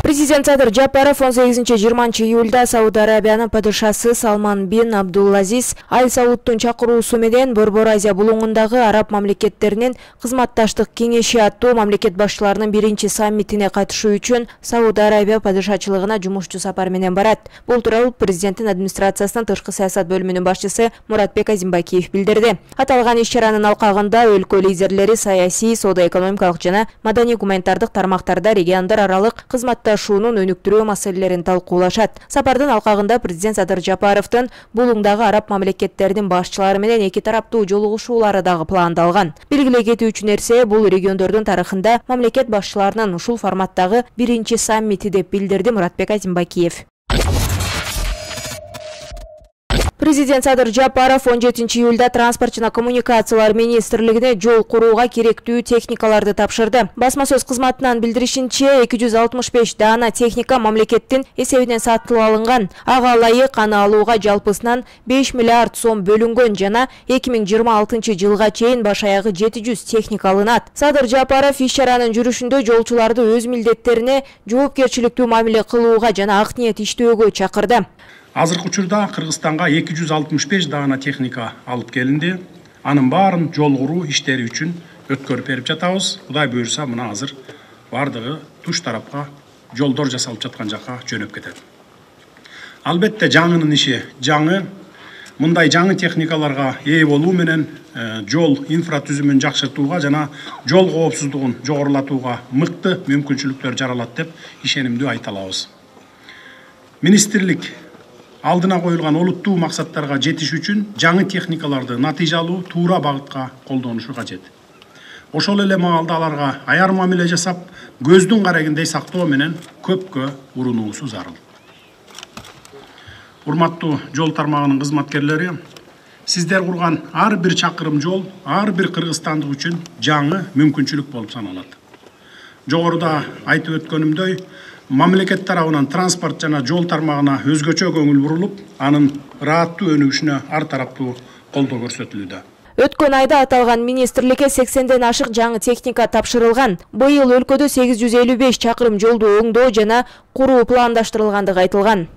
Президент Садыр Жапаров 18-20 июльда Сауд Арабиянын падышасы Салман бин Абдулазиз Аль Саудтун чакыруусу менен Борбор Азия булуңундагы араб мамлекеттеринин кызматташтык кеңеши аттуу мамлекет башчыларынын биринчи саммитине катышуу үчүн Сауд Арабия падышачылыгына жумушчу сапар менен барат. Бул тууралуу президенттин администрациясынын тышкы саясат бөлүмүнүн башчысы Муратбек Азимбакиев билдирди. Аталган иш-чаранын алкагында өлкө лидерлери саясий, соода-экономикалык жана маданий-гуманитардык тармактарда региондор аралык кызматташуунун өнүктүрүү маселелерин талкуулашат. Сапардын алкагында президент Садыр Жапаровдун булуңдагы араб мамлекеттеринин башчылары менен эки тараптуу жолугушуулары дагы пландалган. Белгилей кетүүчү нерсе, бул региондордун тарыхында мамлекет башчыларынын ушул форматтагы биринчи саммити деп билдирди Муратбек Азимбакиев. Президент Садыр Жапаров 17 июльда транспорт жана коммуникациялар министрлигине жол курууга керектүү техникаларды тапшырды. Басма сөз кызматынан билдиришинче 265 даана техника мамлекеттин эсебинен сатылып алынган. Ага ылайык аны алууга жалпысынан 5 миллиард сом бөлүнгөн жана 2026 жылга чейин баш аягы 700 техника алынат. Садыр Жапаров иш-чаранын жүрүшүндө жолчуларды өз милдеттерине жоопкерчиликтүү мамиле кылууга жана ак ниет иштөөгө чакырды. Азыркы учурда Кыргызстанга 265 даана техника алып келинди. Анын баарын жол куруу иштери үчүн өткөрүп берип жатабыз. Кудай буйрса, мына азыр бардыгы туш тарапка жолдор жасалып жаткан жакка жөнөп кетет. Албетте жаңынын иши жаңы. Мындай жаңы техникаларга ээ болуу менен жол инфратүзүмүн жакшыртууга жана жол коопсуздугун жогорулатууга мыкты мүмкүнчүлүктөр жаралат деп ишенимдүү айта алабыз. Министрлик алдына коюлган олуттуу максаттарга жетиш үчүн жаңы техникаларды натыйжалуу туура багытка колдонушу кажет. Ошол эле маалда аларга аяр мамиле жасап, көздүн карагындай сактоо менен көпкө урунуусу зарыл. Урматтуу жол тармагынын кызматкерлери, сиздер курган ар бир чакырым жол ар бир кыргызстандык үчүн жаңы мүмкүнчүлүк болуп саналат. Жогоруда айтып өткөнүмдөй, мамлекет тарабынан транспорт жана жол тармагына өзгөчө көңүл бурулуп, анын ырааттуу өнүгүшүнө ар тараптуу колдоо көрсөтүлүүдө. Өткөн айда аталган министрликке 80ден ашык жаңы техника тапшырылган. Быйыл өлкөдө 855 чакырым жолду оңдоо жана куруу пландаштырылгандыгы айтылган.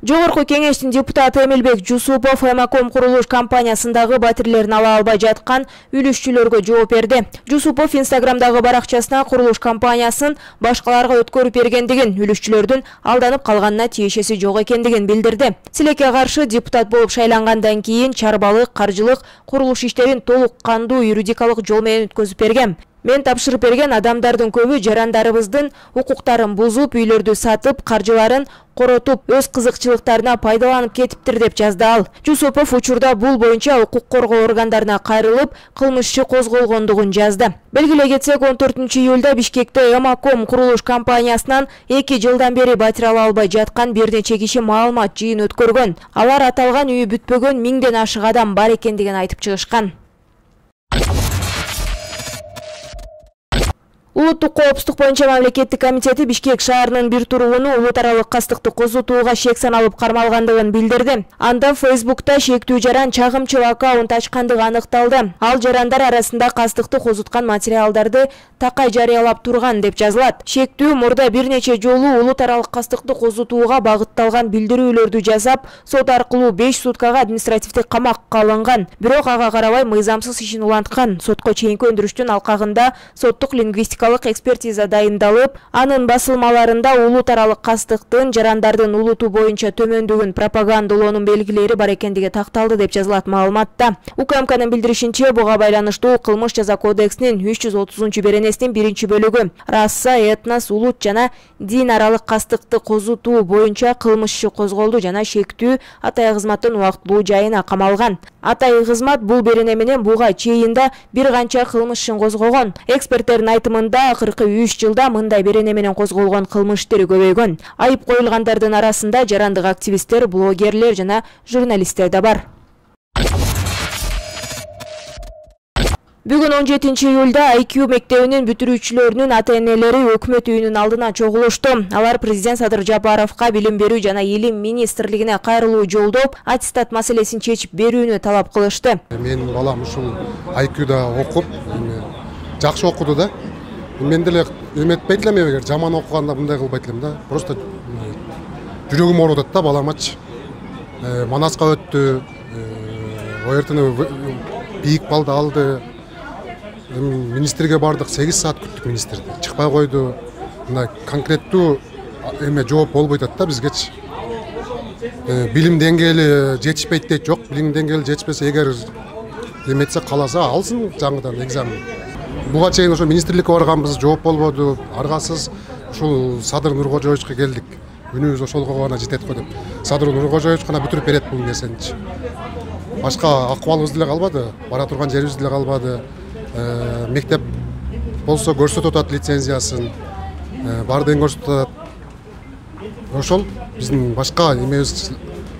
Жогорку кеңештин депутаты Эмилбек Жусупов Эмаком курулуш компаниясындагы батирлерин ала албай жаткан үлүшчүлөргө жооп берди. Жусупов Инстаграмдагы баракчасына курулуш компаниясын башкаларга өткөрүп бергендигин, үлүшчүлөрдүн алданып калганына тиешеси жок экендигин билдирди. Силекке каршы депутат болуп шайлангандан кийин чарбалык, каржылык, курулуш иштерин толук кандуу юридикалык жол менен өткөзүп бергем. Мен тапшырып берген адамдардын көбү жарандарыбыздын укуктарын бузуп, үйлөрдү сатып, каржыларын коротуп, өз кызыкчылыктарына пайдаланып кетиптир деп жазды ал. Жусупов учурда бул боюнча укук коргоо органдарына кайрылып, кылмыш иши козголгондугун жазды. Белгилей кетсек, 14 июлда Бишкекте Эмаком курулуш компаниясынан 2 жылдан бери батир ала албай жаткан бир нече киши маалымат жыйын өткөргөн. Алар аталган үйү бүтпөгөн 1000ден ашык адам бар экендигин айтып чыгышкан. Улуттук коопсуздук боюнча мамлекеттик комитети Бишкек шаарынын бир тургуну улут аралык кастыкты козутууга шек саналып кармалгандыгын билдирди. Анда Фейсбукта шектүү жаран чагымчыл аккаунт ачкандыгы аныкталды. Ал жарандар арасында кастыкты козуткан материалдарды такай жарыялап турган деп жазылат. Шектүү мурда бир нече жолу улут аралык кастыкты козутууга багытталган билдирүүлөрдү жасап, сот аркылуу 5 суткага административдик камакка алынган. Бирок ага карабай мыйзамсыз ишин уланткан. Сотко чейинки өндүрүштүн алкагында соттук лингвистика экспертиза дайындалып, анын басылмаларында улут аралык кастыктын жарандардын улуту боюнча төмөндүгүн пропагандалоонун белгилери бар экендиги такталды деп жазылат маалыматта. УКМКнын билдиришинче, буга байланыштуу кылмыш жаза кодексинин 330 беренесинин 1-бөлүгү раса, этнос, улут жана дин аралык кастыкты козутуу боюнча кылмыш иши козголду жана шектүү атай кызматтын убактылуу жайына камалган. Атай кызмат бул берене менен буга чейин да бир канча кылмыш ишин козгогон. Эксперттердин айтымында акыркы 3 жылда мындай берене менен козголгон кылмыш иштери көбөйгөн. Айып коюлгандардын арасында жарандык активисттер, блогерлер жана журналисттер да бар. Бүгүн 17 июлда IQ мектебинин бүтүрүүчүлөрүнүн ата-энелери өкмөт үйүнүн алдына чогулушту. Алар президент Садыр Жапаровго билим берүү жана илим министрлигине кайрылуу жолдоп, аттестат маселесин чечип берүүнү талап кылышты. Менин балам ушул IQда окуп, жакшы окуду да. мен деле эметпейт элем, эгер жаман окуганда мындай кылбайт элем да. Просто жүрөгүм ооруп атат да баламачы. Манаска өттү, ОРТны бийик балды алды. Министрге бардык, 8 саат күттүк министрди. Чыкпай койду. Мына конкреттүү эме жооп болбой атат да бизгечи. Билим деңгээли жетишпейт дейт, жок. Билим деңгээли жетишпесе, эгер эметсе каласа алсын жаңыдан экзамен. Буга чейин ошо министрликке барганбыз, жооп болбоду. Аргасыз ушул Садыр Нуркожоевичке келдик. Үнүбүз ошолго гана жетет го деп. Садыр Нуркожоевич гана бүтүрүп берет бул нерсеничи. Башка акыбалыбыз деле калбады, бара турган жерибиз деле калбады. Мектеп болсо көрсөтүп атат лицензиясын. Бардыгын көрсөтүп атат. Ошол биздин башка эмебиз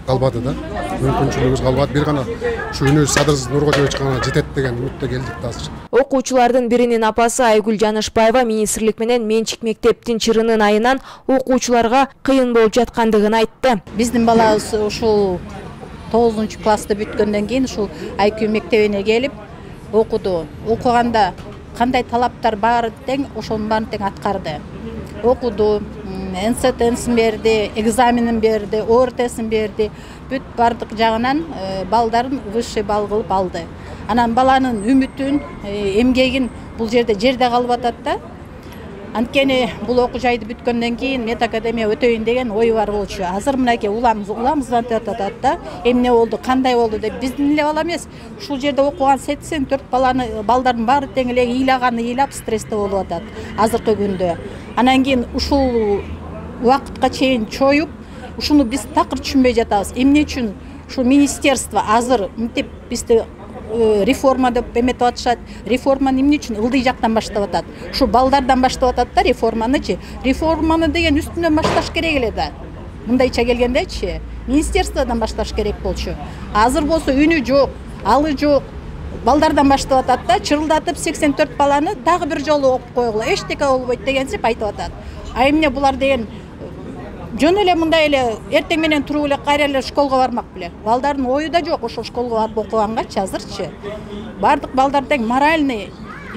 калбады да. Мүмкүнчүлүгүбүз калбады. Бир гана ушу үнүбүз Садыр Нуркожоевич гана жетет деген үмүттө келдик да азыр. Окуучулардын биринин апасы Айгүл Жанышбаева министрлик менен менчик мектептин чырынын айынан окуучуларга кыйын болуп жаткандыгын айтты. Биздин балабыз ушул 9-классты бүткөндөн кийин ушул IQ мектебине келип окуду. Окуганда кандай талаптар бар тең ошонун баарын тең аткарды. Окуду, НСТ-син берди, экзаменин берди, ОРТ-син берди. Бүт бардык жагынан балдарын высший балл кылып алды. Анан баланын үмүтүн, эмгегин бул жерде калып атат да. Анткени бул окуу жайды бүткөндөн кийин медакадемия өтөйүн деген ой бар болчу. Азыр мынакей уламыздан атат да. Эмне болду, кандай болду деп биздин эле бала эмес. Ушул жерде окуган 84 балдардын баары тең эле ыйлап стрессте болуп атат азыркы күндө. Анан кийин ушул убакытка чейин чоюп, ушуну биз такыр түшүнбөй жатабыз. Эмне үчүн ушул министерство азыр мынтип бизди реформа деп эметип атышат. Реформаны эмне үчүн ылдый жактан баштап атат? Ушу балдардан баштап атат да реформанычы. Реформаны деген үстүнөн башташ керек эле да. Мындайча келгендечи, министерстводон башташ керек болчу. Азыр болсо үнү жок, алы жок. Балдардан баштап атат да, чырылдатып 84 баланы дагы бир жолу окуп койгула, эчтеке болбойт дегенсип айтып атат. А эмне булар деген жөн эле мындай эле эртең менен туруп эле кайра эле школго бармак беле. Балдардын ою да жок ошол школго барып окугангачы азырчы. Бардык балдар тең моральный,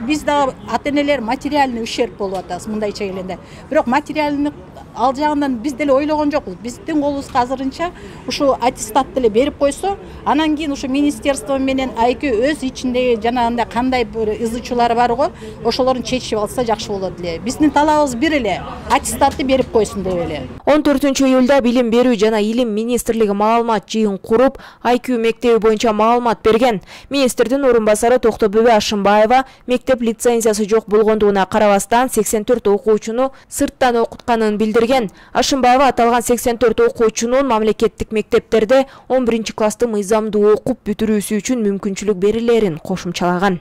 биз дагы ата-энелер материальный ущерб болуп атабыз мындайча келгенде. Бирок материальный ал жагынан биз деле ойлогон жокпуз. Биздин колубузга азырынча ушу аттестат деле берип койсо, анан кийин ушу министерство менен IQ өз ичиндеги жанагындай кандай бир ызычуулары бар го, ошолорун чечип алса жакшы болот эле. Биздин талабыбыз бир эле, аттестатты берип койсун деп эле. 14-июлда билим берүү жана илим министрлиги маалымат жыйын куруп, IQ мектеби боюнча маалымат берген. Министрдин орун басары Токтобөбө Ашымбаева мектеп лицензиясы жок болгондугуна карабастан 84 окуучуну сырттан окутканын билдирген. Ашымбаева аталган 84 окуучунун мамлекеттик мектептерде 11-классты мыйзамдуу окуп бүтүрүүсү үчүн мүмкүнчүлүк берилерин кошумчалаган.